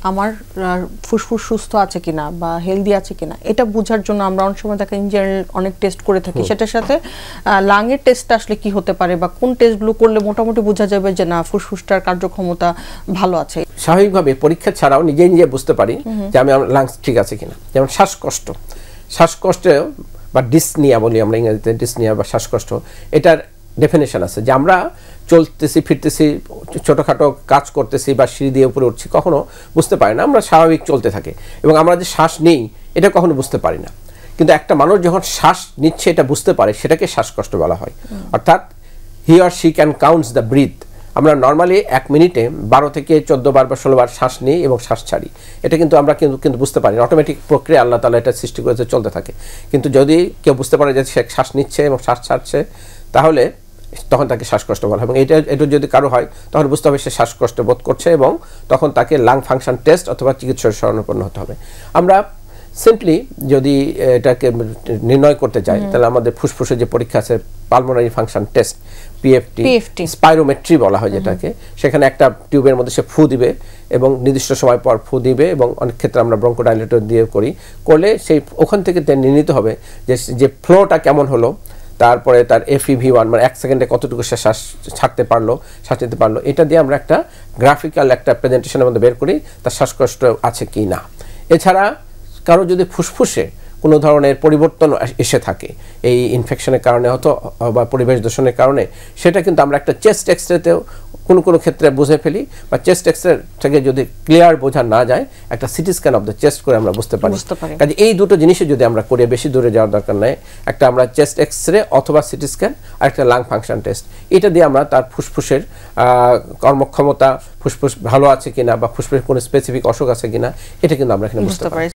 আমার ফুসফুস সুস্থ আছে কিনা বা হেলদি আছে কিনা এটা বোঝার জন্য আমরা অনেক সময় তাকে ইন জেনারেল অনেক টেস্ট করে থাকি, সেটার সাথে লাংয়ের টেস্টটা আসলে কি হতে পারে বা কোন টেস্টগুলো করলে মোটামুটি বোঝা যাবে যে না ফুসফুসটার কার্যক্ষমতা ভালো আছে? স্বাভাবিকভাবে পরীক্ষা ছাড়াও নিজে নিজে বুঝতে পারি যে আমি আমার লাংস ঠিক আছে কিনা। যেমন শ্বাসকষ্টে বা ডিসনিয়া বলি আমরা ইংরেজিতে, ডিসনিয়া বা শ্বাসকষ্ট, এটার ডেফিনেশন আছে যে আমরা চলতেছি ফিরতেছি, ছোটোখাটো কাজ করতেছি বা সিঁড়ি দিয়ে উপরে উঠছি, কখনো বুঝতে পারি না, আমরা স্বাভাবিক চলতে থাকি এবং আমরা যে শ্বাস নেই এটা কখনো বুঝতে পারি না। কিন্তু একটা মানুষ যখন শ্বাস নিচ্ছে এটা বুঝতে পারে, সেটাকে শ্বাসকষ্ট বলা হয়। অর্থাৎ he or she can counts the breath. আমরা নর্মালি 1 মিনিটে 12 থেকে 14 বার বা 16 বার শ্বাস নিই এবং শ্বাস ছাড়ি, এটা কিন্তু আমরা কিন্তু বুঝতে পারি না। অটোমেটিক প্রক্রিয়া আল্লাহ তাআলা এটা সৃষ্টি করেছে, চলতে থাকে। কিন্তু যদি কেউ বুঝতে পারে যে সে শ্বাস নিচ্ছে এবং শ্বাস ছাড়ছে, তাহলে তখন তাকে শ্বাসকষ্ট বলা হয়। এবং এটা যদি কারো হয় তখন বুঝতে হবে সে শ্বাসকষ্ট বোধ করছে এবং তখন তাকে লাং ফাংশন টেস্ট অথবা চিকিৎসার শরণাপন্ন হতে হবে। আমরা সিম্পলি যদি এটাকে নির্ণয় করতে চাই তাহলে আমাদের ফুসফুসের যে পরীক্ষা আছে, pulmonary function test, PFT, spirometry বলা হয় যেটাকে, সেখানে একটা টিউবের মধ্যে সে ফু দিবে এবং নির্দিষ্ট সময় পর ফু দিবে এবং অনেক ক্ষেত্রে আমরা ব্রঙ্কোডাইলেটর দিয়ে করলে সেই ওখান থেকে নির্ণীত হবে যে ফ্লোটা কেমন হলো, তারপরে তার FEV1 মানে 1 সেকেন্ডে কতটুকু সে শ্বাস নিতে পারলো, এটা দিয়ে আমরা একটা গ্রাফিক্যাল একটা প্রেজেন্টেশনের মধ্যে বের করি তার শ্বাসকষ্ট আছে কি না। এছাড়া কারো যদি ফুসফুসে কোনো ধরনের পরিবর্তন এসে থাকে এই ইনফেকশনের কারণে হতো বা পরিবেশ দূষণের কারণে, সেটা কিন্তু আমরা একটা চেস্ট এক্সরেতেও কোনো ক্ষেত্রে বুঝে ফেলি, বা চেস্ট এক্সরে থেকে যদি ক্লিয়ার বোঝা না যায় একটা CT scan of the chest করে আমরা বুঝতে পারি। কাজে এই দুটো জিনিসে যদি আমরা করি, বেশি দূরে যাওয়ার দরকার নেই, একটা আমরা চেস্ট এক্সরে অথবা সিটি স্ক্যান আর একটা লাং ফাংশন টেস্ট, এটা দিয়ে আমরা তার ফুসফুসের কর্মক্ষমতা, ফুসফুস ভালো আছে কিনা বা ফুসফুসের কোনো স্পেসিফিক অসুখ আছে কিনা এটা কিন্তু আমরা এখানে বুঝতে পারি।